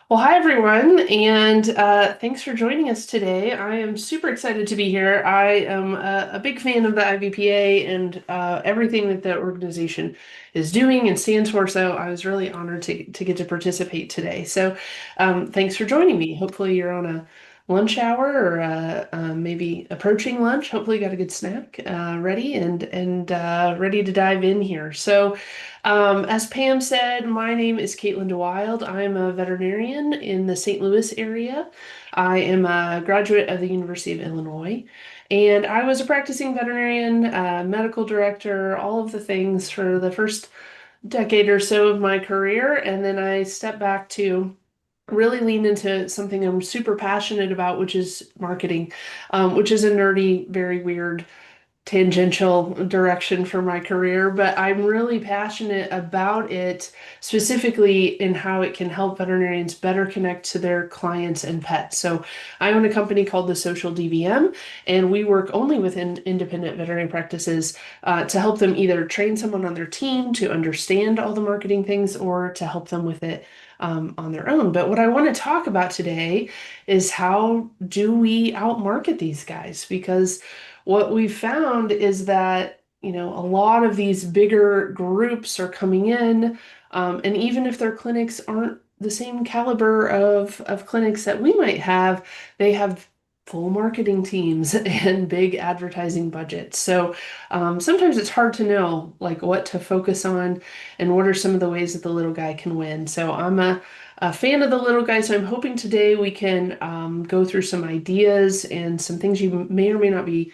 Well, hi everyone, and thanks for joining us today. I am super excited to be here. I am a big fan of the IVPA and everything that the organization is doing and stands for, so I was really honored to get to participate today. So, thanks for joining me. Hopefully, you're on a lunch hour or maybe approaching lunch. Hopefully, you got a good snack ready and ready to dive in here. So. As Pam said, my name is Caitlin DeWilde. I'm a veterinarian in the St. Louis area. I am a graduate of the University of Illinois, and I was a practicing veterinarian, medical director, all of the things for the first decade or so of my career, and then I stepped back to really lean into something I'm super passionate about, which is marketing, which is a nerdy, very weird tangential direction for my career, but I'm really passionate about it, specifically in how it can help veterinarians better connect to their clients and pets. So I own a company called the Social DVM, and we work only with independent veterinary practices to help them either train someone on their team to understand all the marketing things or to help them with it on their own. But what I want to talk about today is how do we outmarket these guys? Because what we've found is that, a lot of these bigger groups are coming in, and even if their clinics aren't the same caliber of clinics that we might have, they have full marketing teams and big advertising budgets. So sometimes it's hard to know like what to focus on and what are some of the ways that the little guy can win. So I'm a fan of the little guy, so I'm hoping today we can go through some ideas and some things you may or may not be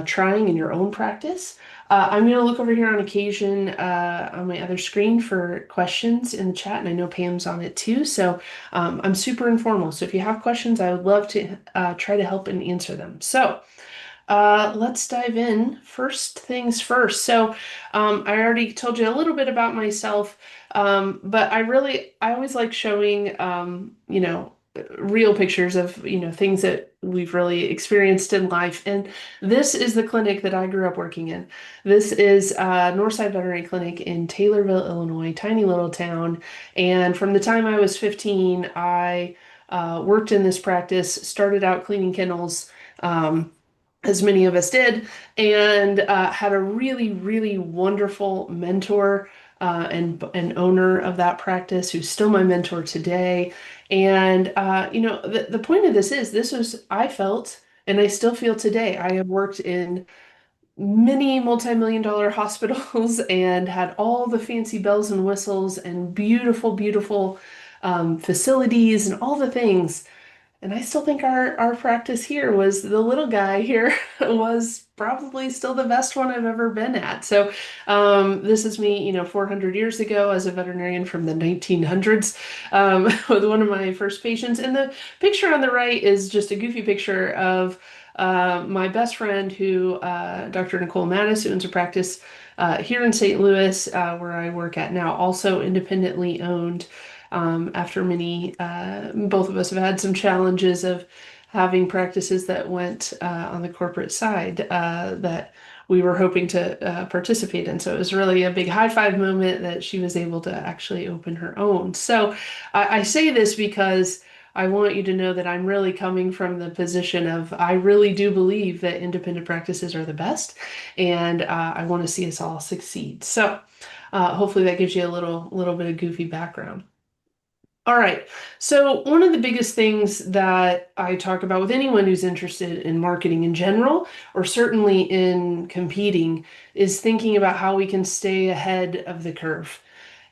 trying in your own practice. I'm going to look over here on occasion on my other screen for questions in the chat, and I know Pam's on it too. So I'm super informal. So if you have questions, I would love to try to help and answer them. So let's dive in. First things first. So I already told you a little bit about myself, but I always like showing, real pictures of, things that we've really experienced in life. And this is the clinic that I grew up working in. This is Northside Veterinary Clinic in Taylorville, Illinois, tiny little town. And from the time I was 15, I worked in this practice, started out cleaning kennels. As many of us did, and had a really, really wonderful mentor and owner of that practice who's still my mentor today. And the point of this was I felt, and I still feel today. I have worked in many multi-million-dollar hospitals and had all the fancy bells and whistles and beautiful, beautiful facilities and all the things. And I still think our practice here was the little guy here was probably still the best one I've ever been at. So this is me, 400 years ago as a veterinarian from the 1900s with one of my first patients. And the picture on the right is just a goofy picture of my best friend who, Dr. Nicole Mattis, who owns a practice here in St. Louis, where I work at now, also independently owned after both of us have had some challenges of having practices that went on the corporate side that we were hoping to participate in. So it was really a big high five moment that she was able to actually open her own. So I say this because I want you to know that I'm really coming from the position of I really do believe that independent practices are the best, and I want to see us all succeed. So hopefully that gives you a little bit of goofy background. All right. So one of the biggest things that I talk about with anyone who's interested in marketing in general, or certainly in competing, is thinking about how we can stay ahead of the curve.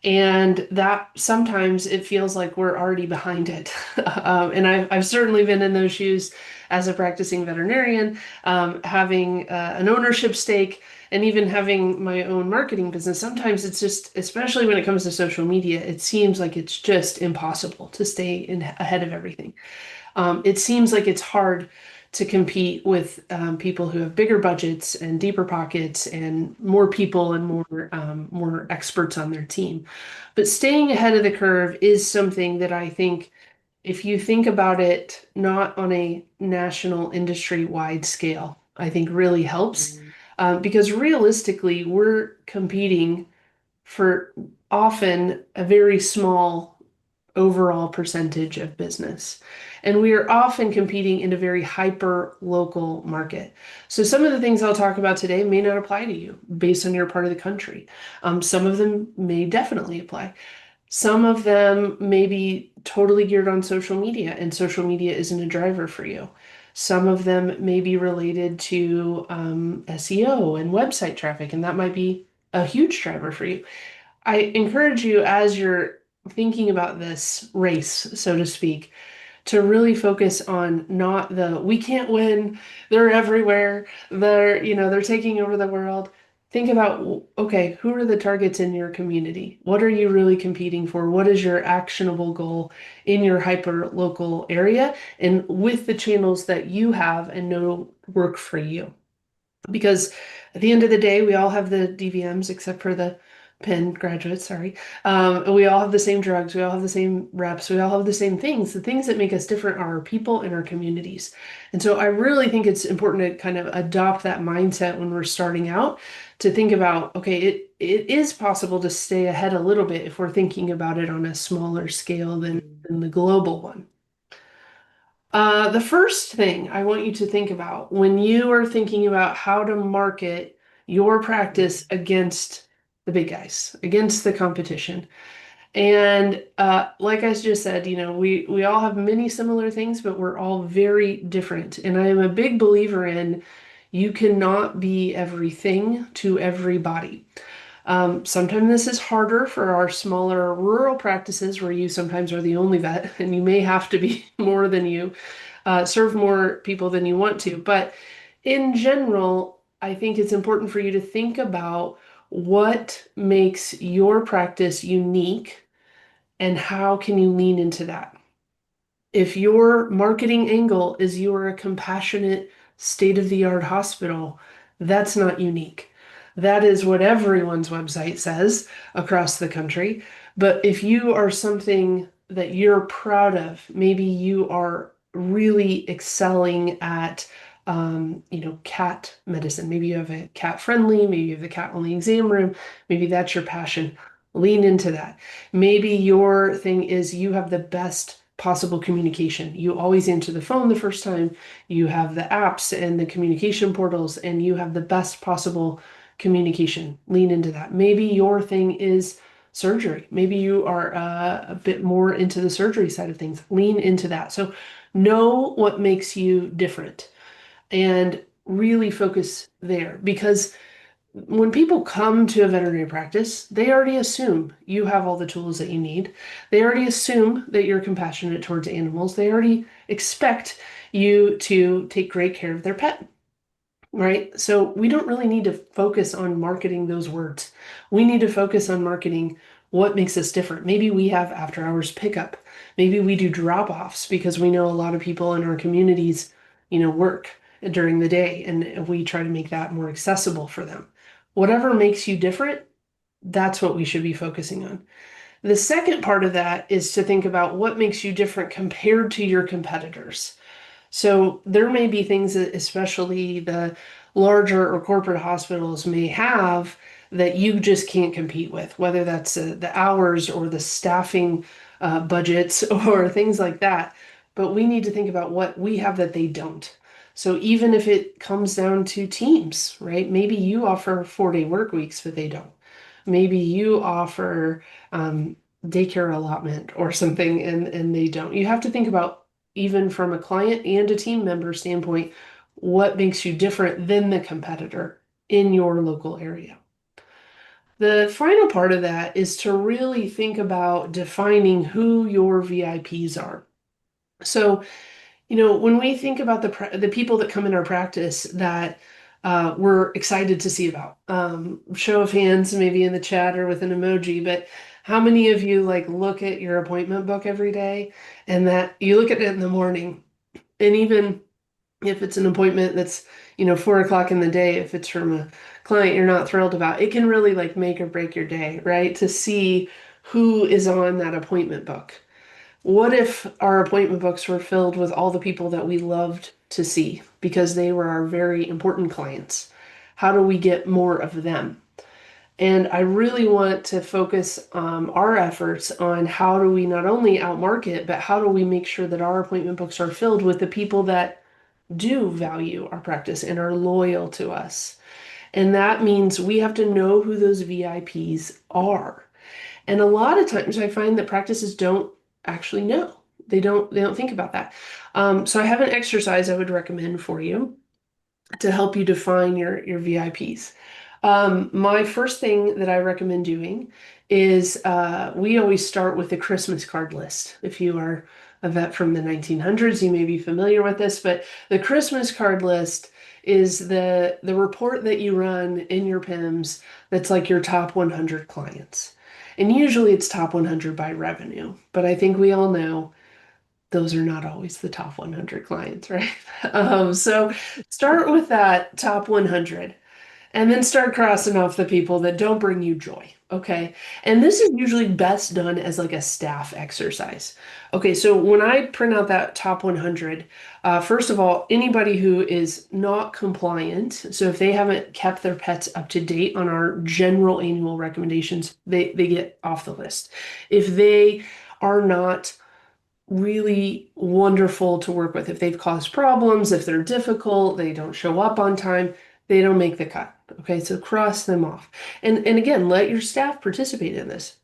And that sometimes it feels like we're already behind it. And I've certainly been in those shoes as a practicing veterinarian, having an ownership stake and even having my own marketing business. Sometimes it's just, especially when it comes to social media, it seems like it's just impossible to stay ahead of everything. It seems like it's hard to compete with people who have bigger budgets and deeper pockets and more people and more experts on their team. But staying ahead of the curve is something that I think, if you think about it, not on a national industry-wide scale, I think really helps. Because realistically, we're competing for often a very small overall percentage of business. And we are often competing in a very hyper local market. So some of the things I'll talk about today may not apply to you based on your part of the country. Some of them may definitely apply. Some of them may be totally geared on social media, and social media isn't a driver for you. Some of them may be related to SEO and website traffic, and that might be a huge driver for you. I encourage you, as you're thinking about this race, so to speak, to really focus on not the we can't win, they're everywhere, they're taking over the world. Think about, okay, who are the targets in your community? What are you really competing for? What is your actionable goal in your hyper local area and with the channels that you have and know work for you? Because at the end of the day, we all have the DVMs except for the Penn graduates, sorry. And we all have the same drugs, we all have the same reps, we all have the same things. The things that make us different are our people and our communities. And so I really think it's important to kind of adopt that mindset when we're starting out to think about, okay, it is possible to stay ahead a little bit if we're thinking about it on a smaller scale than the global one. The first thing I want you to think about when you are thinking about how to market your practice against the big guys, against the competition. And like I just said, we all have many similar things, but we're all very different. And I am a big believer in you cannot be everything to everybody. Sometimes this is harder for our smaller rural practices where you sometimes are the only vet and you may have to be more than you serve more people than you want to. But in general, I think it's important for you to think about what makes your practice unique and how can you lean into that. If your marketing angle is you are a compassionate, state-of-the-art hospital, that's not unique. That is what everyone's website says across the country. But if you are something that you're proud of, maybe you are really excelling at, cat medicine. Maybe you have a cat friendly, maybe you have the cat only exam room. Maybe that's your passion. Lean into that. Maybe your thing is you have the best possible communication. You always answer the phone the first time. You have the apps and the communication portals, and you have the best possible communication. Lean into that. Maybe your thing is surgery. Maybe you are a bit more into the surgery side of things. Lean into that. So know what makes you different and really focus there, because when people come to a veterinary practice, they already assume you have all the tools that you need. They already assume that you're compassionate towards animals. They already expect you to take great care of their pet, right? So we don't really need to focus on marketing those words. We need to focus on marketing what makes us different. Maybe we have after hours pickup. Maybe we do drop-offs because we know a lot of people in our communities, work during the day, and we try to make that more accessible for them. Whatever makes you different, that's what we should be focusing on. The second part of that is to think about what makes you different compared to your competitors. So there may be things that especially the larger or corporate hospitals may have that you just can't compete with, whether that's the hours or the staffing budgets or things like that. But we need to think about what we have that they don't. So even if it comes down to teams, right? Maybe you offer 4-day work weeks, but they don't. Maybe you offer daycare allotment or something and they don't. You have to think about, even from a client and a team member standpoint, what makes you different than the competitor in your local area. The final part of that is to really think about defining who your VIPs are. So, when we think about the people that come in our practice that we're excited to see about, show of hands, maybe in the chat or with an emoji, but how many of you look at your appointment book every day and that you look at it in the morning, and even if it's an appointment that's 4 o'clock in the day, if it's from a client you're not thrilled about, it can really make or break your day, right? To see who is on that appointment book. What if our appointment books were filled with all the people that we loved to see because they were our very important clients? How do we get more of them? And I really want to focus our efforts on how do we not only outmarket, but how do we make sure that our appointment books are filled with the people that do value our practice and are loyal to us. And that means we have to know who those VIPs are. And a lot of times I find that practices don't actually know. They don't think about that. So I have an exercise I would recommend for you to help you define your VIPs. My first thing that I recommend doing is we always start with the Christmas card list. If you are a vet from the 1900s, you may be familiar with this, but the Christmas card list is the report that you run in your PIMS that's like your top 100 clients. And usually it's top 100 by revenue, but I think we all know those are not always the top 100 clients, right? So start with that top 100 and then start crossing off the people that don't bring you joy. Okay. And this is usually best done as like a staff exercise. Okay. So when I print out that top 100, first of all, anybody who is not compliant, so if they haven't kept their pets up to date on our general annual recommendations, they get off the list. If they are not really wonderful to work with. If they've caused problems, if they're difficult, they don't show up on time, they don't make the cut. Okay, so cross them off. And again, let your staff participate in this.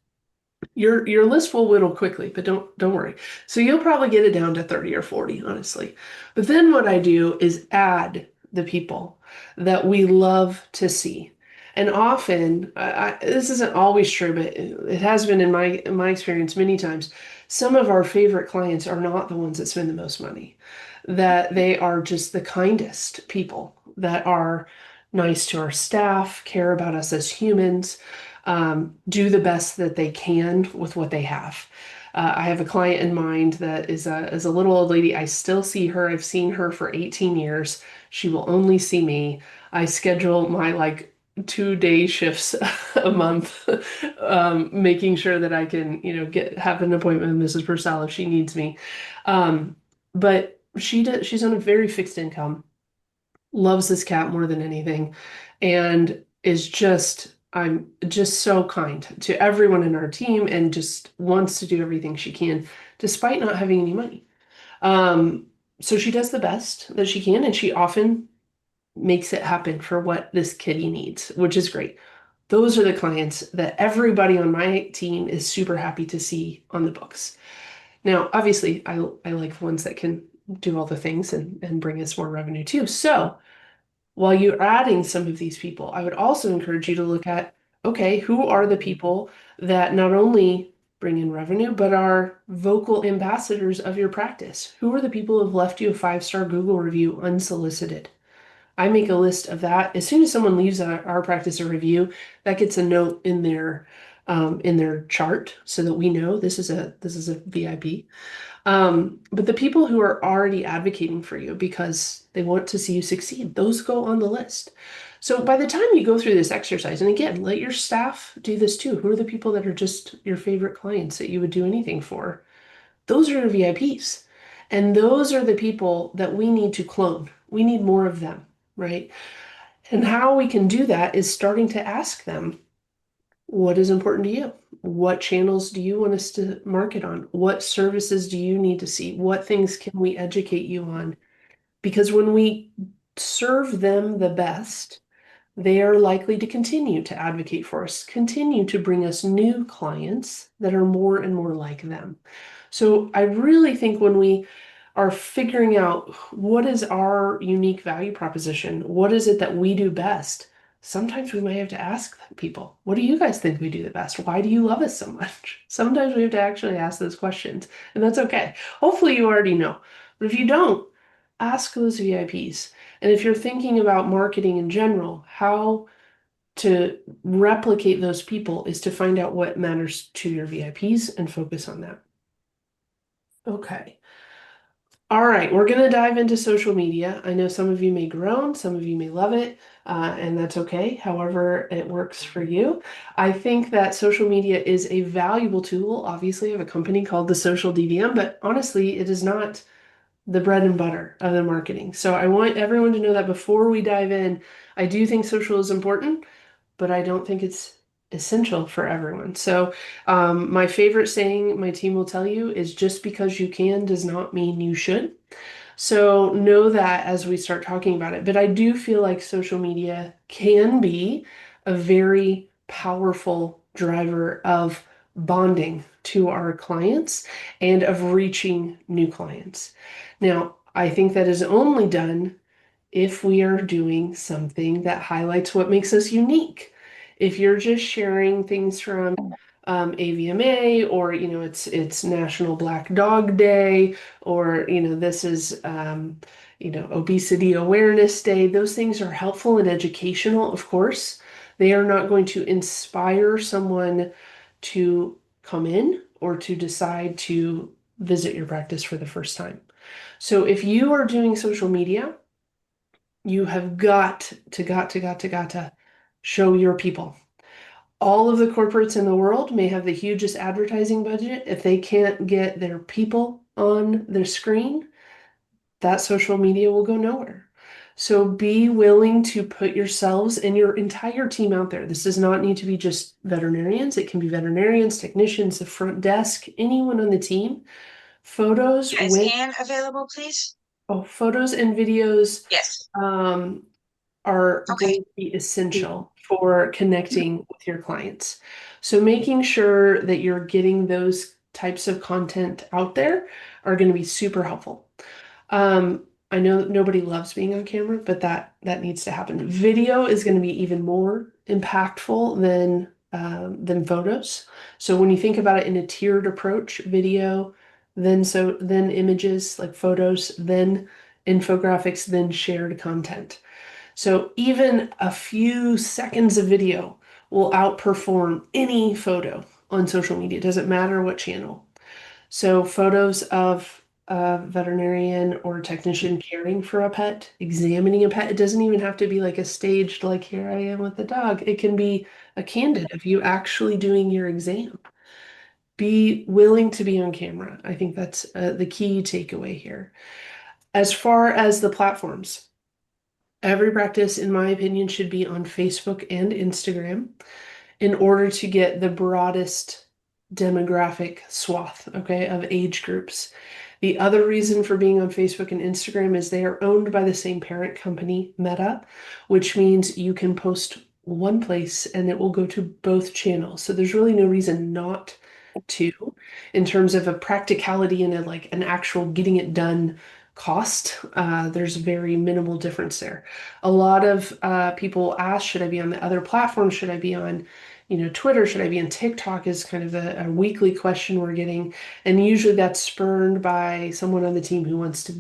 Your list will whittle quickly, but don't worry. So you'll probably get it down to 30 or 40, honestly. But then what I do is add the people that we love to see. And often, this isn't always true, but it has been in my experience many times. Some of our favorite clients are not the ones that spend the most money, that they are just the kindest people that are nice to our staff, care about us as humans, do the best that they can with what they have. I have a client in mind that is a little old lady. I still see her. I've seen her for 18 years. She will only see me. I schedule my like 2-day shifts a month, making sure that I can, have an appointment with Mrs. Purcell if she needs me. But she's on a very fixed income, loves this cat more than anything, and I'm just so kind to everyone in our team and just wants to do everything she can despite not having any money. Um, so she does the best that she can, and she often makes it happen for what this kitty needs, which is great. Those are the clients that everybody on my team is super happy to see on the books. Now, obviously, I like the ones that can do all the things and bring us more revenue too. So while you're adding some of these people, I would also encourage you to look at, okay, who are the people that not only bring in revenue, but are vocal ambassadors of your practice? Who are the people who have left you a 5-star Google review unsolicited? I make a list of that. As soon as someone leaves our practice a review, that gets a note in their chart so that we know this is a VIP. But the people who are already advocating for you because they want to see you succeed, those go on the list. So by the time you go through this exercise, and again, let your staff do this too. Who are the people that are just your favorite clients that you would do anything for? Those are your VIPs. And those are the people that we need to clone. We need more of them, right? And how we can do that is starting to ask them, what is important to you? What channels do you want us to market on? What services do you need to see? What things can we educate you on? Because when we serve them the best, they are likely to continue to advocate for us, continue to bring us new clients that are more and more like them. So I really think when we are figuring out what is our unique value proposition, what is it that we do best, sometimes we might have to ask people, what do you guys think we do the best? Why do you love us so much? Sometimes we have to actually ask those questions, and that's okay. Hopefully you already know. But if you don't, ask those VIPs. And if you're thinking about marketing in general, how to replicate those people is to find out what matters to your VIPs and focus on that. Okay. All right, we're going to dive into social media. I know some of you may groan, some of you may love it, and that's okay. However, it works for you. I think that social media is a valuable tool. Obviously, I have a company called the Social DVM, but honestly, it is not the bread and butter of the marketing. So I want everyone to know that before we dive in, I do think social is important, but I don't think it's essential for everyone. So, my favorite saying my team will tell you is just because you can does not mean you should. So, know that as we start talking about it. But I do feel like social media can be a very powerful driver of bonding to our clients and of reaching new clients. Now, I think that is only done if we are doing something that highlights what makes us unique. If you're just sharing things from AVMA, or it's National Black Dog Day, or this is Obesity Awareness Day, those things are helpful and educational, of course. They are not going to inspire someone to come in or to decide to visit your practice for the first time. So if you are doing social media, you have got to show your people. All of the corporates in the world may have the hugest advertising budget. If they can't get their people on their screen, that social media will go nowhere. So be willing to put yourselves and your entire team out there. This does not need to be just veterinarians. It can be veterinarians, technicians, the front desk, anyone on the team. Photos Is with Anne available, please? photos and videos Yes. um, are Okay. going to be essential for connecting with your clients. So making sure that you're getting those types of content out there are going to be super helpful. I know nobody loves being on camera, but that needs to happen. Video is going to be even more impactful than photos. So when you think about it in a tiered approach, video, then images like photos, then infographics, then shared content. So even a few seconds of video will outperform any photo on social media. It doesn't matter what channel. So photos of a veterinarian or technician caring for a pet, examining a pet. It doesn't even have to be like a staged, like here I am with the dog. It can be a candid of you actually doing your exam. Be willing to be on camera. I think that's the key takeaway here. As far as the platforms, every practice, in my opinion, should be on Facebook and Instagram in order to get the broadest demographic swath, okay, of age groups. The other reason for being on Facebook and Instagram is they are owned by the same parent company, Meta, which means you can post one place and it will go to both channels. So there's really no reason not to, in terms of a practicality and an actual getting it done cost. There's very minimal difference there. A lot of people ask, should I be on the other platforms? Should I be on Twitter? Should I be on TikTok? Is kind of a weekly question we're getting. And usually that's spurned by someone on the team who wants to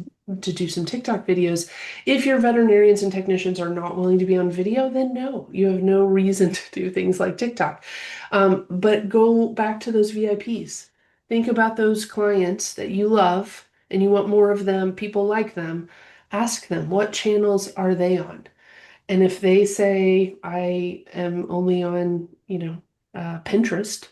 do some TikTok videos. If your veterinarians and technicians are not willing to be on video, then no, you have no reason to do things like TikTok. But go back to those VIPs. Think about those clients that you love and you want more of them, people like them. Ask them, what channels are they on? And if they say, I am only on, Pinterest,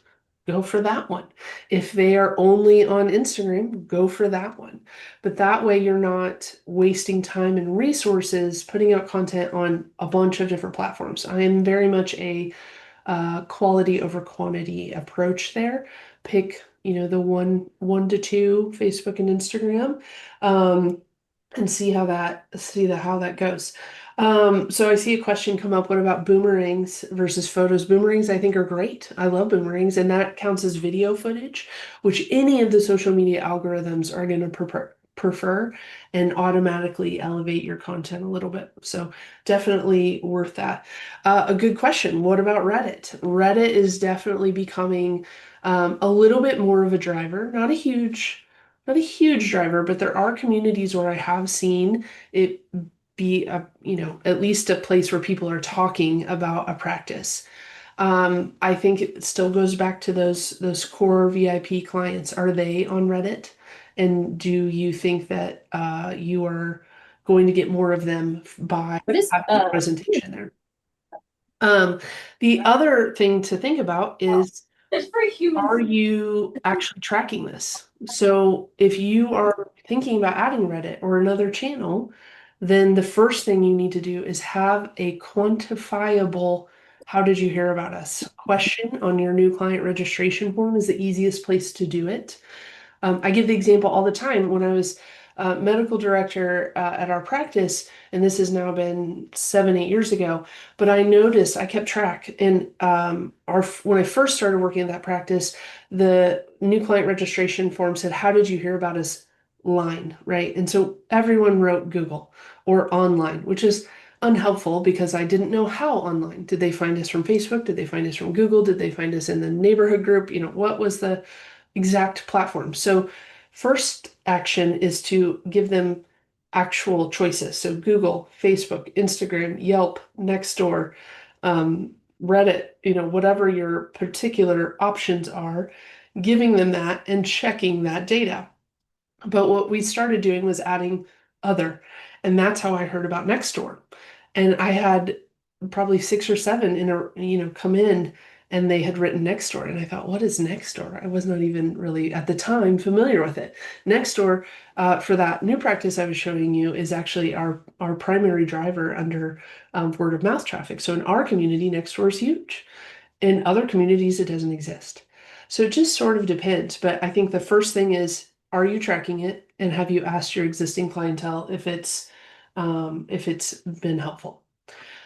go for that one. If they are only on Instagram, go for that one. But that way you're not wasting time and resources putting out content on a bunch of different platforms. I am very much a quality over quantity approach there. Pick, the one to two, Facebook and Instagram. And see how that goes. So I see a question come up. What about boomerangs versus photos? Boomerangs I think are great. I love boomerangs, and that counts as video footage, which any of the social media algorithms are going to prefer and automatically elevate your content a little bit. So definitely worth that. A good question. What about Reddit? Reddit is definitely becoming a little bit more of a driver, not a huge driver, but there are communities where I have seen it be at least a place where people are talking about a practice. I think it still goes back to those core VIP clients. Are they on Reddit? And do you think that you are going to get more of them by What is having a presentation there? Um, the other thing to think about is, It's for humans. are you actually tracking this? So if you are thinking about adding Reddit or another channel, then the first thing you need to do is have a quantifiable how did you hear about us? Question on your new client registration form is the easiest place to do it. I give the example all the time when I was medical director at our practice, and this has now been 7, 8 years ago. But I noticed I kept track, and when I first started working at that practice, the new client registration form said, "How did you hear about us?" Line, right? And so everyone wrote Google or online, which is unhelpful because I didn't know how online. Did they find us from Facebook? Did they find us from Google? Did they find us in the neighborhood group? What was the exact platform? So first action is to give them actual choices. So Google, Facebook, Instagram, Yelp, Nextdoor, Reddit, whatever your particular options are, giving them that and checking that data. But what we started doing was adding other, and that's how I heard about Nextdoor. And I had probably 6 or 7 come in, and they had written Nextdoor, and I thought, what is Nextdoor? I was not even really at the time familiar with it. Nextdoor, for that new practice I was showing you, is actually our primary driver under word of mouth traffic. So in our community, Nextdoor is huge. In other communities, it doesn't exist. So it just sort of depends. But I think the first thing is, are you tracking it? And have you asked your existing clientele if it's been helpful?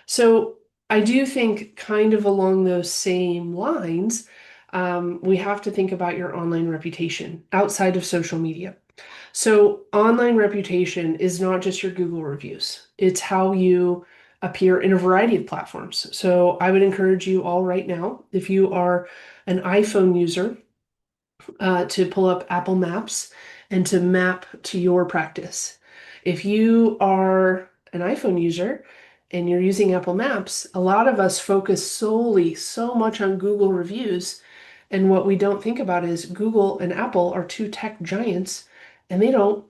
So I do think kind of along those same lines, we have to think about your online reputation outside of social media. So online reputation is not just your Google reviews. It's how you appear in a variety of platforms. So I would encourage you all right now, if you are an iPhone user, to pull up Apple Maps and to map to your practice. If you are an iPhone user and you're using Apple Maps, a lot of us focus solely so much on Google reviews. And what we don't think about is Google and Apple are two tech giants, and they don't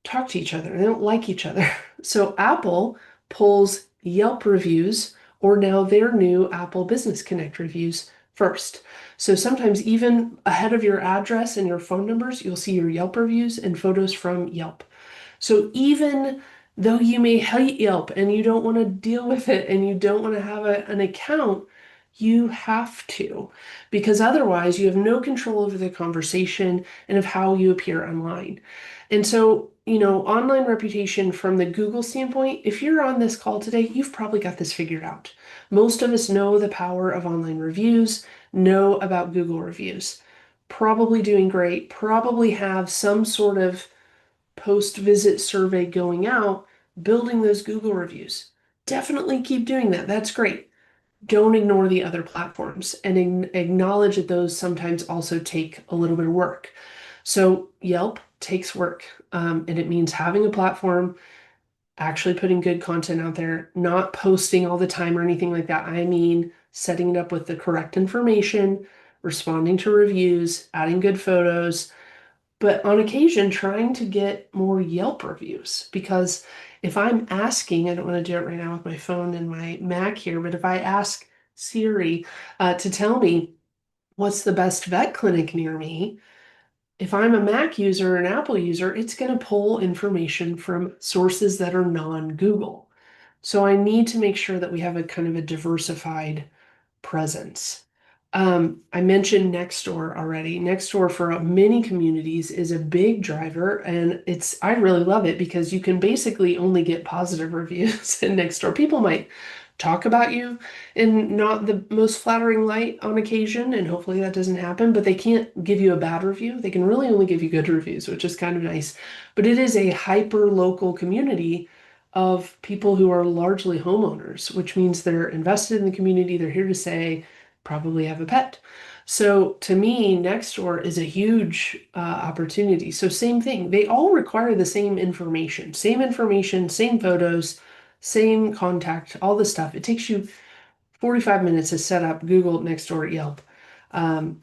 talk to each other. They don't like each other. So Apple pulls Yelp reviews, or now their new Apple Business Connect reviews first. So sometimes even ahead of your address and your phone numbers, you'll see your Yelp reviews and photos from Yelp. So even though you may hate Yelp and you don't want to deal with it and you don't want to have an account, you have to, because otherwise you have no control over the conversation and of how you appear online. And so, online reputation from the Google standpoint, if you're on this call today, you've probably got this figured out. Most of us know the power of online reviews, know about Google reviews. Probably doing great, probably have some sort of post-visit survey going out, building those Google reviews. Definitely keep doing that. That's great. Don't ignore the other platforms and acknowledge that those sometimes also take a little bit of work. So Yelp takes work, and it means having a platform, actually putting good content out there, not posting all the time or anything like that. I mean, setting it up with the correct information, responding to reviews, adding good photos, but on occasion trying to get more Yelp reviews. Because if I'm asking, I don't want to do it right now with my phone and my Mac here, but if I ask Siri to tell me what's the best vet clinic near me, if I'm a Mac user or an Apple user, it's going to pull information from sources that are non-Google. So I need to make sure that we have a kind of a diversified presence. I mentioned Nextdoor already. Nextdoor for many communities is a big driver, and I really love it because you can basically only get positive reviews in Nextdoor. People might talk about you in not the most flattering light on occasion, and hopefully that doesn't happen, but they can't give you a bad review. They can really only give you good reviews, which is kind of nice. But it is a hyper local community of people who are largely homeowners, which means they're invested in the community. They're here to stay, probably have a pet. So to me, Nextdoor is a huge opportunity. So same thing. They all require the same information, same photos, same contact, all this stuff. It takes you 45 minutes to set up Google, Nextdoor, Yelp,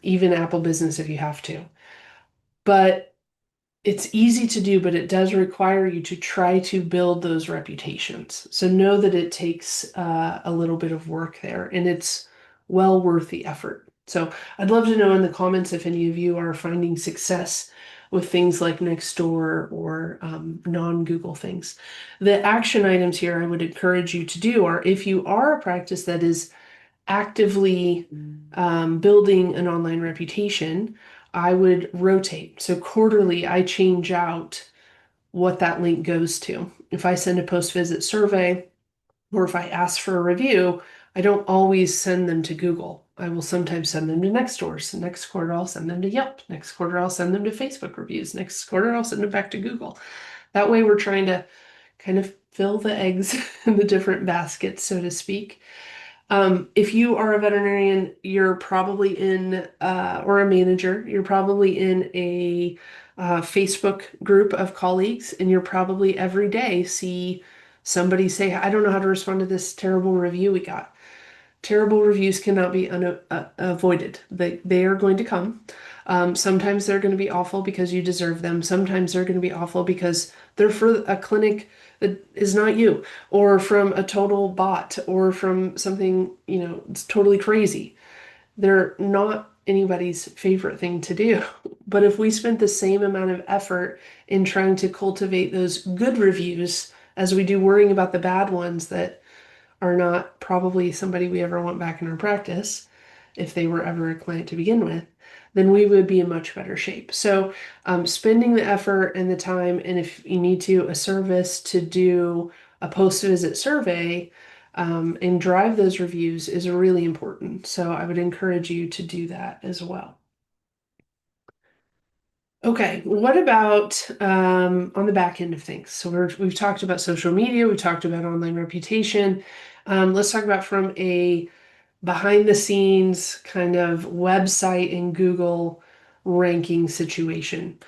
even Apple Business if you have to. But it's easy to do, but it does require you to try to build those reputations. So know that it takes a little bit of work there, and it's well worth the effort. So I'd love to know in the comments if any of you are finding success with things like Nextdoor or non-Google things. The action items here I would encourage you to do are, if you are a practice that is actively building an online reputation, I would rotate. So quarterly, I change out what that link goes to. If I send a post-visit survey or if I ask for a review, I don't always send them to Google. I will sometimes send them to Nextdoor. Next quarter, I'll send them to Yelp. Next quarter, I'll send them to Facebook reviews. Next quarter, I'll send them back to Google. That way, we're trying to kind of fill the eggs in the different baskets, so to speak. If you are a veterinarian, you're probably in, or a manager, you're probably in a Facebook group of colleagues, and you're probably every day see somebody say, I don't know how to respond to this terrible review we got. Terrible reviews cannot be avoided. They are going to come. Sometimes they're going to be awful because you deserve them. Sometimes they're going to be awful because they're for a clinic that is not you, or from a total bot, or from something, it's totally crazy. They're not anybody's favorite thing to do. But if we spent the same amount of effort in trying to cultivate those good reviews as we do worrying about the bad ones that are not probably somebody we ever want back in our practice, if they were ever a client to begin with, then we would be in much better shape. So spending the effort and the time, and if you need to, a service to do a post-visit survey and drive those reviews is really important. So I would encourage you to do that as well. Okay, what about on the back end of things? So we've talked about social media, we've talked about online reputation. Let's talk about from a behind the scenes kind of website and Google ranking situation.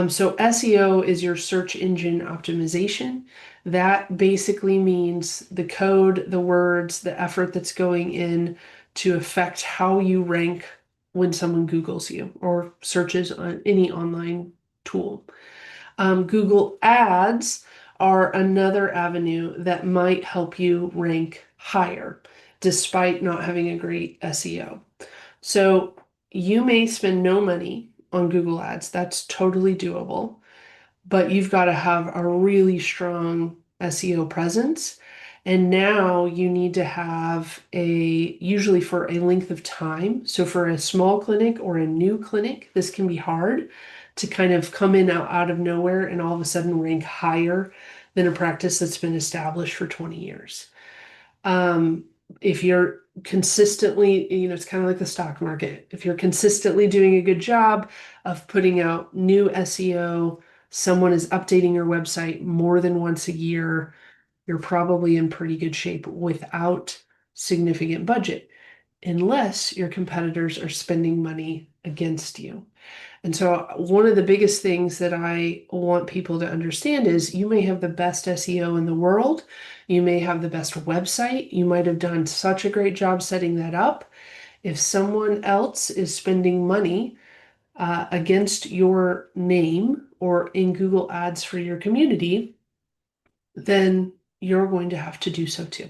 So SEO is your search engine optimization. That basically means the code, the words, the effort that's going in to affect how you rank when someone Googles you or searches on any online tool. Google Ads are another avenue that might help you rank higher despite not having a great SEO. So you may spend no money on Google Ads. That's totally doable, but you've got to have a really strong SEO presence. And now you need to have usually for a length of time. So for a small clinic or a new clinic, this can be hard to kind of come in out of nowhere and all of a sudden rank higher than a practice that's been established for 20 years. If you're consistently, it's kind of like the stock market. If you're consistently doing a good job of putting out new SEO, someone is updating your website more than once a year, you're probably in pretty good shape without significant budget, unless your competitors are spending money against you. And so one of the biggest things that I want people to understand is you may have the best SEO in the world. You may have the best website. You might have done such a great job setting that up. If someone else is spending money against your name or in Google Ads for your community, then you're going to have to do so too.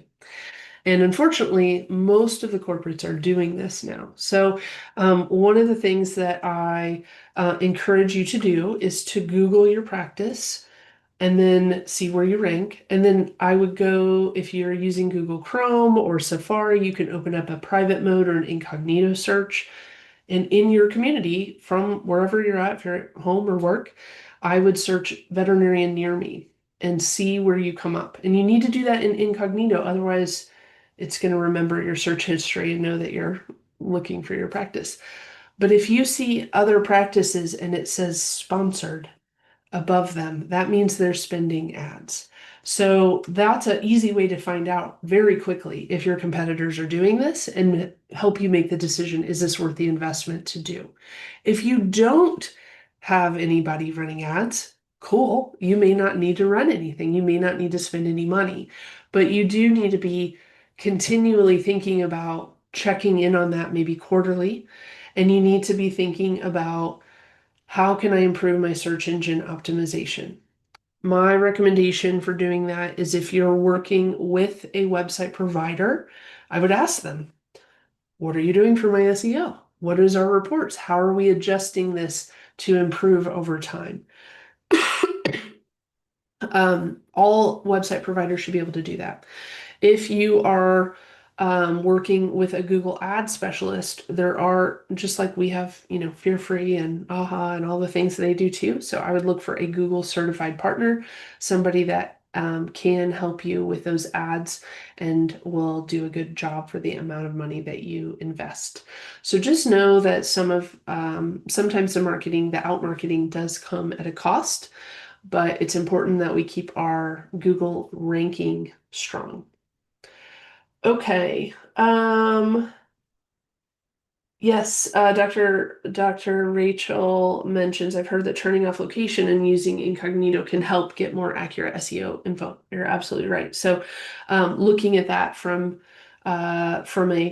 And unfortunately, most of the corporates are doing this now. So one of the things that I encourage you to do is to Google your practice and then see where you rank. And then I would go, if you're using Google Chrome or Safari, you can open up a private mode or an incognito search. And in your community, from wherever you're at, if you're at home or work, I would search veterinarian near me and see where you come up. And you need to do that in incognito, otherwise it's going to remember your search history and know that you're looking for your practice. But if you see other practices and it says sponsored above them, that means they're spending ads. So that's an easy way to find out very quickly if your competitors are doing this and help you make the decision, is this worth the investment to do? If you don't have anybody running ads, cool. You may not need to run anything. You may not need to spend any money, but you do need to be continually thinking about checking in on that maybe quarterly. And you need to be thinking about, how can I improve my search engine optimization? My recommendation for doing that is if you're working with a website provider, I would ask them, what are you doing for my SEO? What is our reports? How are we adjusting this to improve over time? All website providers should be able to do that. If you are working with a Google ad specialist, there are, just like we have, Fear Free and AHA and all the things they do too. So I would look for a Google certified partner, somebody that can help you with those ads and will do a good job for the amount of money that you invest. So just know that sometimes the outmarketing does come at a cost, but it's important that we keep our Google ranking strong. Okay. Yes, Dr. Rachel mentions, I've heard that turning off location and using incognito can help get more accurate SEO info. You're absolutely right. So, looking at that from a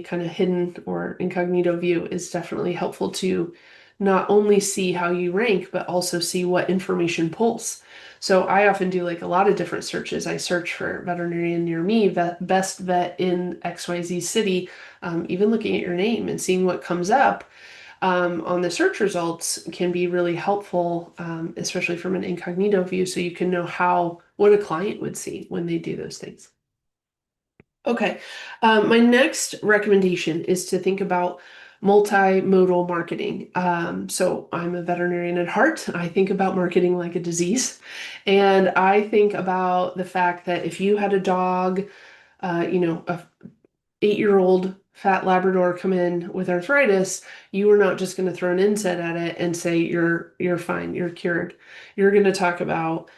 kind of hidden or incognito view is definitely helpful to not only see how you rank, but also see what information pulls. So I often do like a lot of different searches. I search for veterinarian near me, best vet in XYZ city, even looking at your name and seeing what comes up on the search results can be really helpful, especially from an incognito view, so you can know what a client would see when they do those things. Okay, my next recommendation is to think about multimodal marketing. So I'm a veterinarian at heart. I think about marketing like a disease. And I think about the fact that if you had a dog, a 8-year-old fat Labrador come in with arthritis, you are not just going to throw an NSAID at it and say you're fine, you're cured. You're going to talk about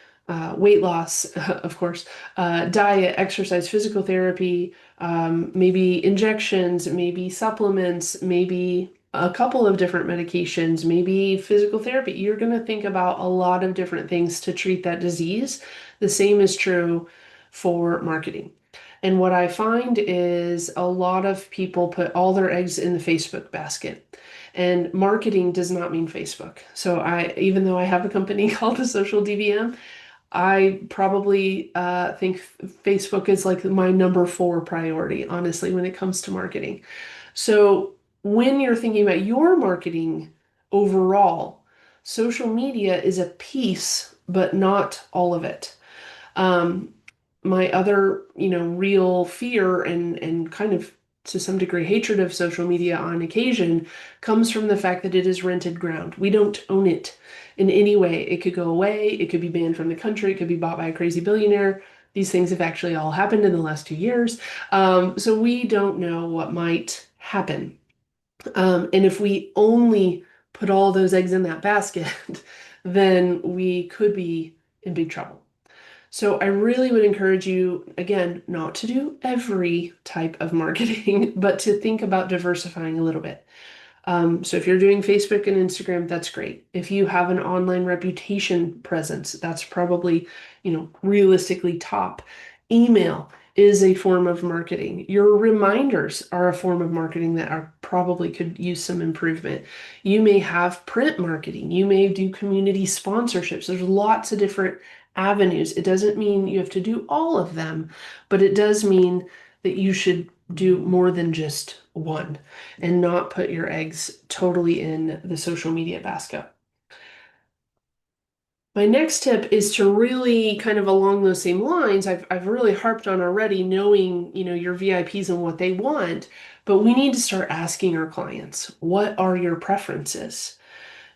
weight loss, of course, diet, exercise, physical therapy, maybe injections, maybe supplements, maybe a couple of different medications, maybe physical therapy. You're going to think about a lot of different things to treat that disease. The same is true for marketing. And what I find is a lot of people put all their eggs in the Facebook basket. And marketing does not mean Facebook. So even though I have a company called the Social DVM, I probably think Facebook is like my number 4 priority, honestly, when it comes to marketing. So when you're thinking about your marketing overall, social media is a piece, but not all of it. Um, my other, real fear and kind of to some degree hatred of social media on occasion comes from the fact that it is rented ground. We don't own it in any way. It could go away, it could be banned from the country, it could be bought by a crazy billionaire. These things have actually all happened in the last 2 years. So we don't know what might happen. And if we only put all those eggs in that basket, then we could be in big trouble. So I really would encourage you, again, not to do every type of marketing, but to think about diversifying a little bit. So if you're doing Facebook and Instagram, that's great. If you have an online reputation presence, that's probably, realistically top. Email is a form of marketing. Your reminders are a form of marketing that probably could use some improvement. You may have print marketing. You may do community sponsorships. There's lots of different avenues. It doesn't mean you have to do all of them, but it does mean that you should do more than just one and not put your eggs totally in the social media basket. My next tip is to really kind of along those same lines. I've really harped on already knowing, your VIPs and what they want, but we need to start asking our clients, what are your preferences?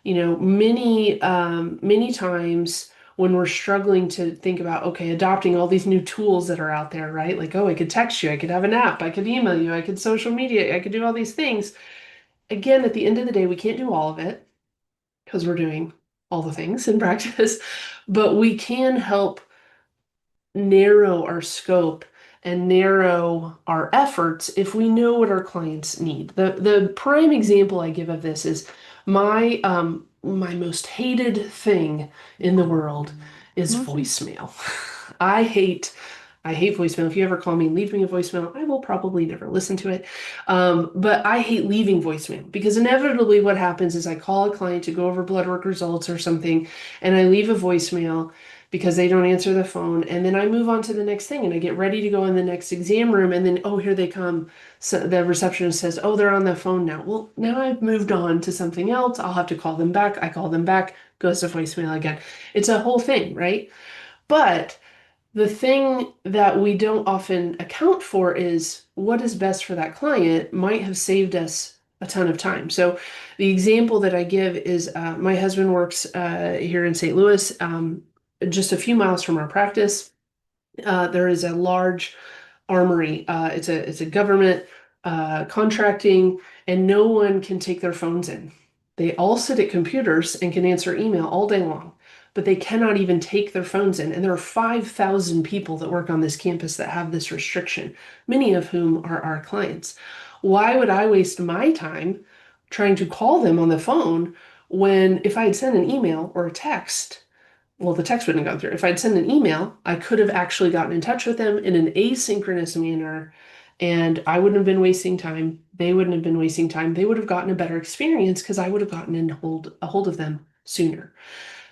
Many times when we're struggling to think about, okay, adopting all these new tools that are out there, right? Like, oh, I could text you, I could have an app, I could email you, I could social media, I could do all these things. Again, at the end of the day, we can't do all of it because we're doing all the things in practice, but we can help narrow our scope and narrow our efforts if we know what our clients need. The prime example I give of this is my most hated thing in the world is voicemail. I hate voicemail. If you ever call me and leave me a voicemail, I will probably never listen to it. But I hate leaving voicemail because inevitably what happens is I call a client to go over blood work results or something, and I leave a voicemail because they don't answer the phone. And then I move on to the next thing and I get ready to go in the next exam room. And then, oh, here they come. So the receptionist says, oh, they're on the phone now. Well, now I've moved on to something else. I'll have to call them back. I call them back, goes to voicemail again. It's a whole thing, right? But The thing that we don't often account for is what is best for that client might have saved us a ton of time. So the example that I give is my husband works here in St. Louis, just a few miles from our practice. There is a large armory. It's a government contracting, and no one can take their phones in. They all sit at computers and can answer email all day long, but they cannot even take their phones in. And there are 5,000 people that work on this campus that have this restriction, many of whom are our clients. Why would I waste my time trying to call them on the phone when if I had sent an email or a text, well, the text wouldn't have gone through. If I'd sent an email, I could have actually gotten in touch with them in an asynchronous manner, and I wouldn't have been wasting time. They wouldn't have been wasting time. They would have gotten a better experience because I would have gotten a hold of them sooner.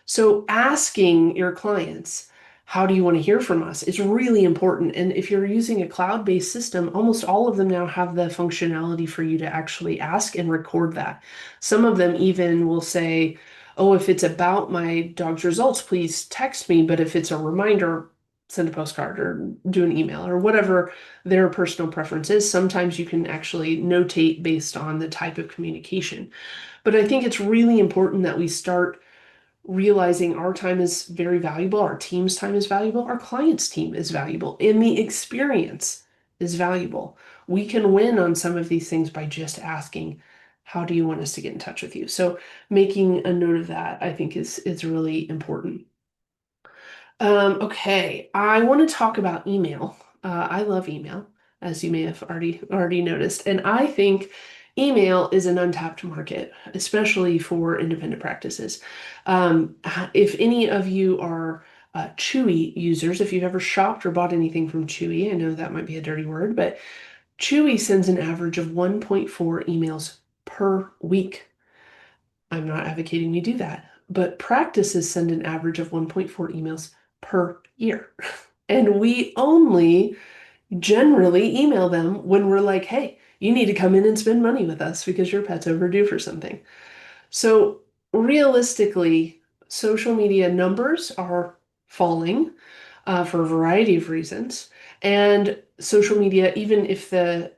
So asking your clients, how do you want to hear from us, is really important. And if you're using a cloud-based system, almost all of them now have the functionality for you to actually ask and record that. Some of them even will say, oh, if it's about my dog's results, please text me. But if it's a reminder, send a postcard or do an email or whatever their personal preference is. Sometimes you can actually notate based on the type of communication. But I think it's really important that we start realizing our time is very valuable, our team's time is valuable, our client's team is valuable, and the experience is valuable. We can win on some of these things by just asking, how do you want us to get in touch with you? So making a note of that, I think is really important. Okay, I want to talk about email. I love email, as you may have already noticed, and I think email is an untapped market, especially for independent practices. If any of you are Chewy users, if you've ever shopped or bought anything from Chewy, I know that might be a dirty word, but Chewy sends an average of 1.4 emails per week. I'm not advocating we do that, but practices send an average of 1.4 emails per year. And we only generally email them when we're like, hey, you need to come in and spend money with us because your pet's overdue for something. So realistically, social media numbers are falling for a variety of reasons. And social media, even if the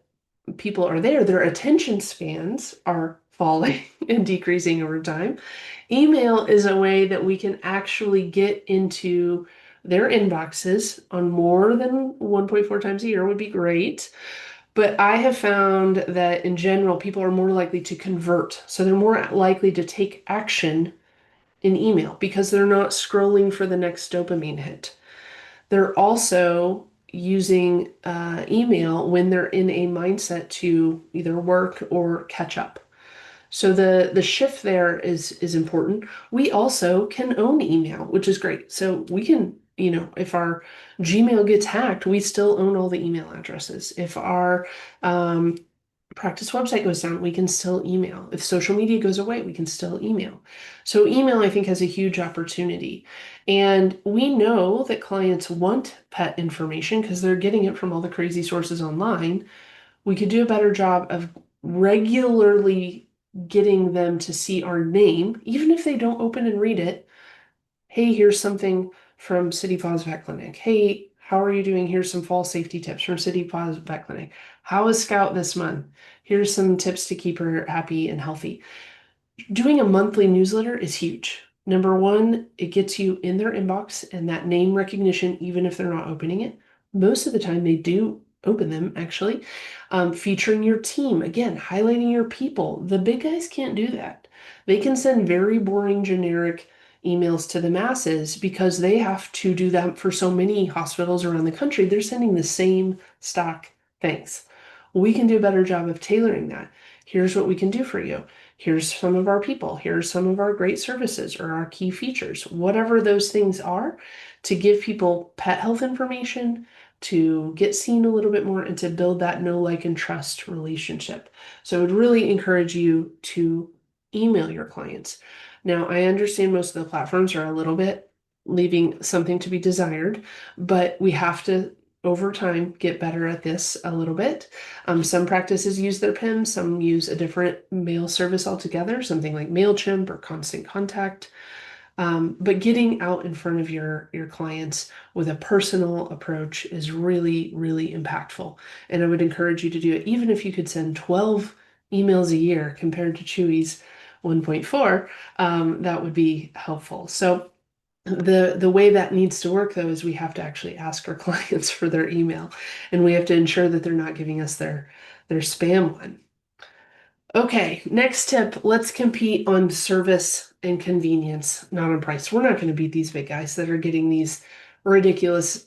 people are there, their attention spans are falling and decreasing over time. Email is a way that we can actually get into their inboxes on more than 1.4 times a year would be great. But I have found that in general, people are more likely to convert. So they're more likely to take action in email because they're not scrolling for the next dopamine hit. They're also using email when they're in a mindset to either work or catch up. So the shift there is important. We also can own email, which is great. So we can, if our Gmail gets hacked, we still own all the email addresses. If our practice website goes down, we can still email. If social media goes away, we can still email. So email, I think, has a huge opportunity. And we know that clients want pet information because they're getting it from all the crazy sources online. We could do a better job of regularly getting them to see our name, even if they don't open and read it. Hey, here's something from City Paws Vet Clinic. Hey, how are you doing? Here's some fall safety tips from City Paws Vet Clinic. How is Scout this month? Here's some tips to keep her happy and healthy. Doing a monthly newsletter is huge. Number one, it gets you in their inbox and that name recognition, even if they're not opening it. Most of the time, they do open them, actually. Featuring your team, again, highlighting your people. The big guys can't do that. They can send very boring, generic emails to the masses because they have to do that for so many hospitals around the country. They're sending the same stock things. We can do a better job of tailoring that. Here's what we can do for you. Here's some of our people. Here's some of our great services or our key features, whatever those things are, to give people pet health information, to get seen a little bit more, and to build that know, like, and trust relationship. So I would really encourage you to email your clients. Now, I understand most of the platforms are a little bit leaving something to be desired, but we have to over time get better at this a little bit. Some practices use their PIM, some use a different mail service altogether, something like MailChimp or Constant Contact. But getting out in front of your clients with a personal approach is really, really impactful. And I would encourage you to do it, even if you could send 12 emails a year compared to Chewy's 1.4, that would be helpful. So the way that needs to work though is we have to actually ask our clients for their email, and we have to ensure that they're not giving us their spam one. Okay, next tip, let's compete on service and convenience, not on price. We're not going to beat these big guys that are getting these ridiculous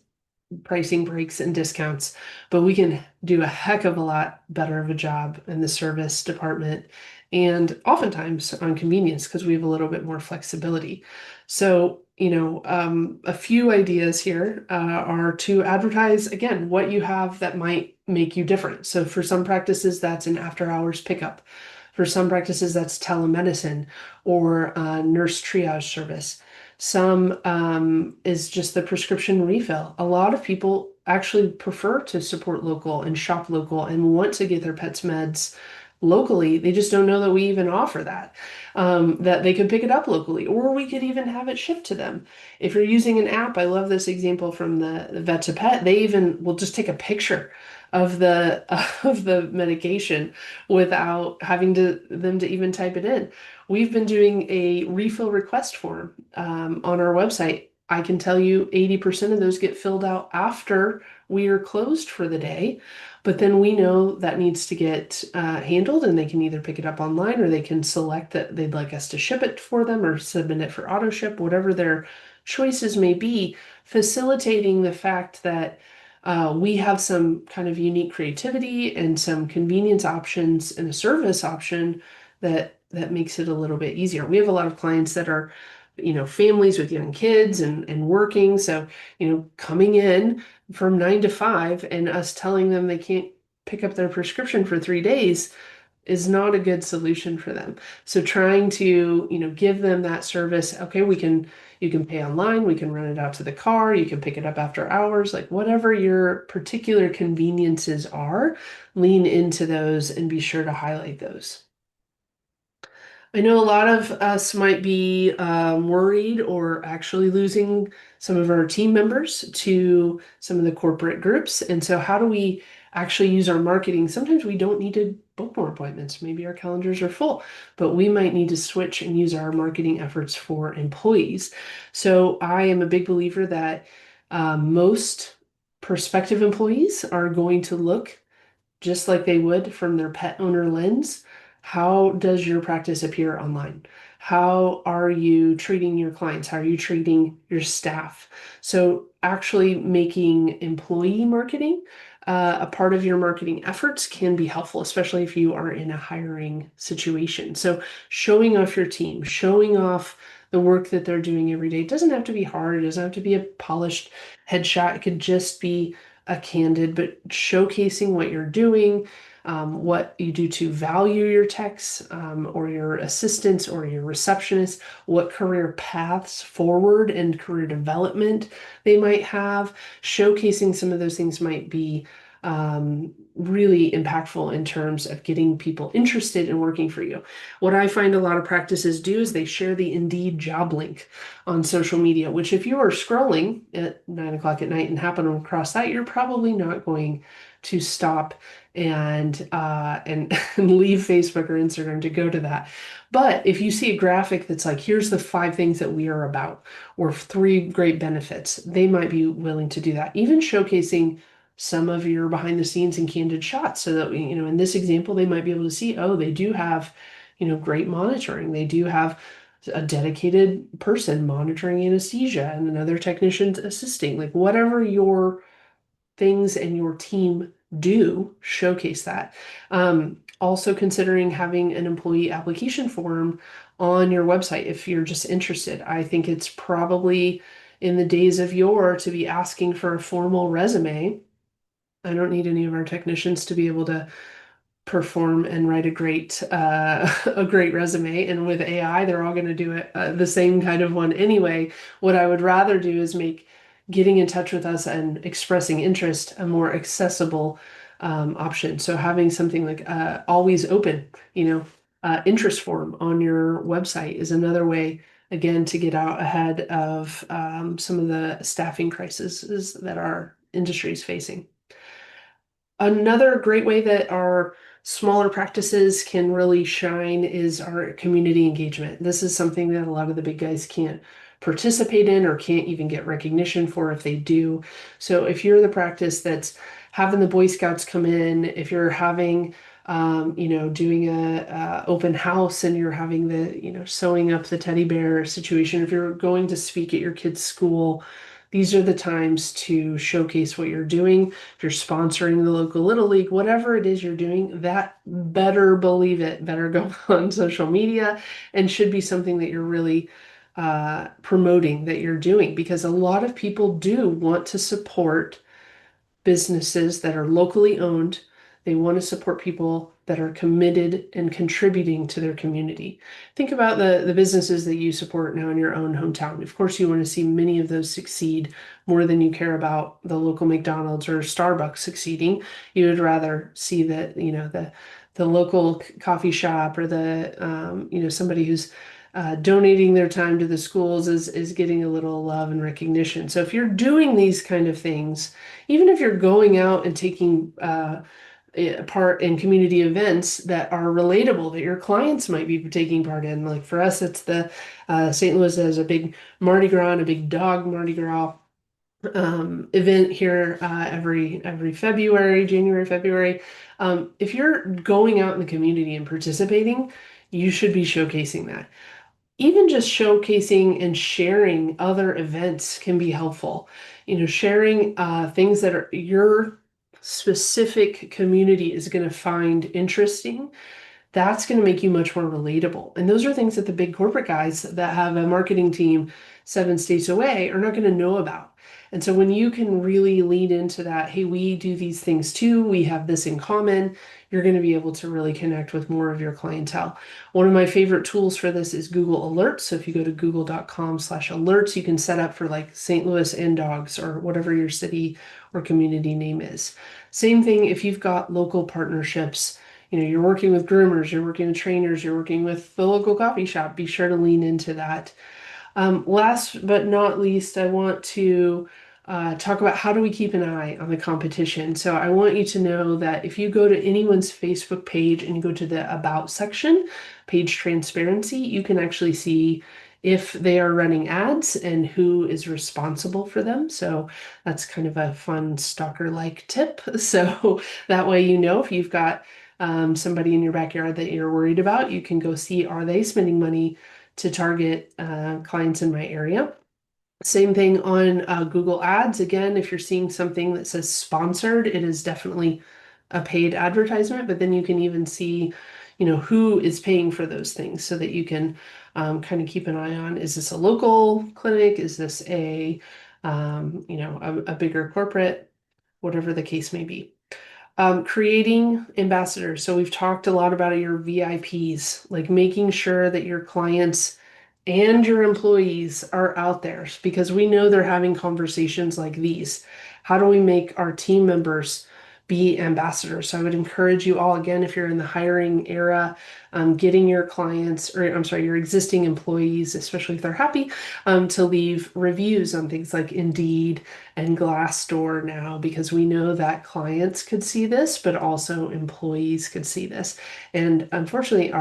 pricing breaks and discounts, but we can do a heck of a lot better of a job in the service department and oftentimes on convenience because we have a little bit more flexibility. So, a few ideas here are to advertise again what you have that might make you different. So, for some practices, that's an after hours pickup. For some practices, that's telemedicine or nurse triage service. Some is just the prescription refill. A lot of people actually prefer to support local and shop local and want to get their pets meds locally. They just don't know that we even offer that, that they could pick it up locally, or we could even have it shipped to them. If you're using an app, I love this example from the Vet to Pet. They even will just take a picture of the of the medication without having them to even type it in. We've been doing a refill request form on our website. I can tell you 80% of those get filled out after we are closed for the day, but then we know that needs to get handled, and they can either pick it up online or they can select that they'd like us to ship it for them or submit it for auto ship, whatever their choices may be, facilitating the fact that we have some kind of unique creativity and some convenience options and a service option that makes it a little bit easier. We have a lot of clients that are, families with young kids and working. So, coming in from 9 to 5 and us telling them they can't pick up their prescription for 3 days is not a good solution for them. So trying to, give them that service. Okay, you can pay online, we can run it out to the car, you can pick it up after hours, like whatever your particular conveniences are, lean into those and be sure to highlight those. I know a lot of us might be worried or actually losing some of our team members to some of the corporate groups. And so, how do we actually use our marketing? Sometimes we don't need to book more appointments. Maybe our calendars are full, but we might need to switch and use our marketing efforts for employees. So, I am a big believer that most prospective employees are going to look just like they would from their pet owner lens. How does your practice appear online? How are you treating your clients? How are you treating your staff? So, actually making employee marketing a part of your marketing efforts can be helpful, especially if you are in a hiring situation. So, showing off your team, showing off the work that they're doing every day. It doesn't have to be hard, it doesn't have to be a polished headshot. It could just be a candid, but showcasing what you're doing, what you do to value your techs or your assistants or your receptionists, what career paths forward and career development they might have. Showcasing some of those things might be really impactful in terms of getting people interested in working for you. What I find a lot of practices do is they share the Indeed job link on social media, which if you are scrolling at 9 o'clock at night and happen across that, you're probably not going to stop and and leave Facebook or Instagram to go to that. But if you see a graphic that's like, here's the 5 things that we are about, or 3 great benefits, they might be willing to do that. Even showcasing some of your behind the scenes and candid shots so that in this example, they might be able to see, oh, they do have, great monitoring. They do have a dedicated person monitoring anesthesia and another technician assisting, like whatever your things and your team do, showcase that. Also considering having an employee application form on your website if you're just interested. I think it's probably in the days of yore to be asking for a formal resume. I don't need any of our technicians to be able to perform and write a great a great resume. And with AI, they're all going to do it the same kind of one anyway. What I would rather do is make getting in touch with us and expressing interest a more accessible option. So having something like always open, interest form on your website is another way again, to get out ahead of some of the staffing crises that our industry is facing. Another great way that our smaller practices can really shine is our community engagement. This is something that a lot of the big guys can't participate in or can't even get recognition for if they do. So if you're the practice that's having the Boy Scouts come in, if you're having doing a open house and you're having the, sewing up the teddy bear situation, if you're going to speak at your kid's school, these are the times to showcase what you're doing. If you're sponsoring the local Little League, whatever it is you're doing, that better believe it, better go on social media and should be something that you're really promoting that you're doing, because a lot of people do want to support businesses that are locally owned. They want to support people that are committed and contributing to their community. Think about the businesses that you support now in your own hometown. Of course, you want to see many of those succeed more than you care about the local McDonald's or Starbucks succeeding. You would rather see that, the local coffee shop or somebody who's donating their time to the schools is getting a little love and recognition. So if you're doing these kind of things, even if you're going out and taking part in community events that are relatable, that your clients might be taking part in. Like for us, it's the St. Louis has a big Mardi Gras and a big dog Mardi Gras event here every February, January, February. If you're going out in the community and participating, you should be showcasing that. Even just showcasing and sharing other events can be helpful. Sharing things that are your specific community is going to find interesting. That's going to make you much more relatable. And those are things that the big corporate guys that have a marketing team 7 states away are not going to know about. And so when you can really lean into that, hey, we do these things too, we have this in common, you're going to be able to really connect with more of your clientele. One of my favorite tools for this is Google Alerts. So if you go to google.com/alerts, you can set up for like St. Louis and dogs or whatever your city or community name is. Same thing if you've got local partnerships. You're working with groomers, you're working with trainers, you're working with the local coffee shop. Be sure to lean into that. Last but not least, I want to talk about how do we keep an eye on the competition. So I want you to know that if you go to anyone's Facebook page and you go to the About section, page transparency, you can actually see if they are running ads and who is responsible for them. So that's kind of a fun stalker-like tip. So that way if you've got somebody in your backyard that you're worried about, you can go see, are they spending money to target clients in my area? Same thing on Google Ads. Again, if you're seeing something that says sponsored, it is definitely a paid advertisement, but then you can even see, who is paying for those things so that you can kind of keep an eye on, is this a local clinic? Is this a bigger corporate, whatever the case may be. Creating ambassadors. So we've talked a lot about your VIPs, like making sure that your clients and your employees are out there, because we know they're having conversations like these. How do we make our team members be ambassadors? So I would encourage you all, again, if you're in the hiring era, getting your clients, or I'm sorry, your existing employees, especially if they're happy, to leave reviews on things like Indeed and Glassdoor now, because we know that clients could see this, but also employees could see this. And unfortunately,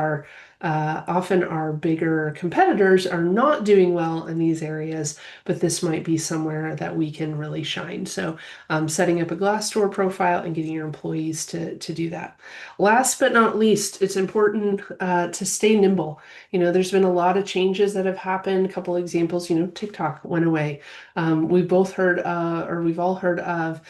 often our bigger competitors are not doing well in these areas, but this might be somewhere that we can really shine. So setting up a Glassdoor profile and getting your employees to do that. Last but not least, it's important to stay nimble. There's been a lot of changes that have happened. A couple examples, TikTok went away. We've all heard of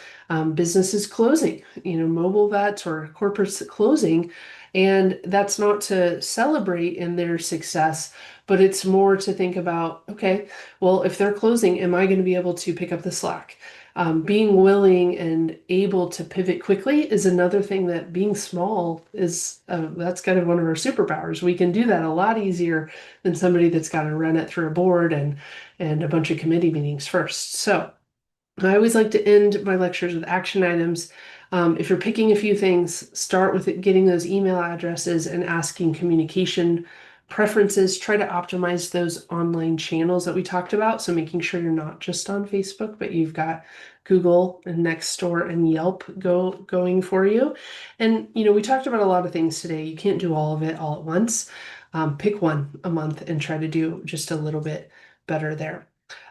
businesses closing, mobile vets or corporates closing. And that's not to celebrate in their success, but it's more to think about, okay, well, if they're closing, am I going to be able to pick up the slack? Being willing and able to pivot quickly is another thing that being small is, that's kind of one of our superpowers. We can do that a lot easier than somebody that's got to run it through a board and a bunch of committee meetings first. So I always like to end my lectures with action items. If you're picking a few things, start with getting those email addresses and asking communication preferences, try to optimize those online channels that we talked about. So making sure you're not just on Facebook, but you've got Google and Nextdoor and Yelp going for you. And we talked about a lot of things today. You can't do all of it all at once. Pick one a month and try to do just a little bit better there.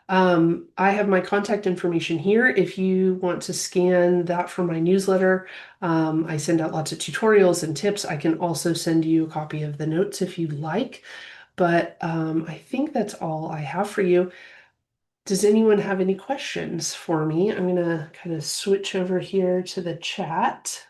I have my contact information here. If you want to scan that for my newsletter, I send out lots of tutorials and tips. I can also send you a copy of the notes if you'd like. But I think that's all I have for you. Does anyone have any questions for me? I'm going to kind of switch over here to the chat.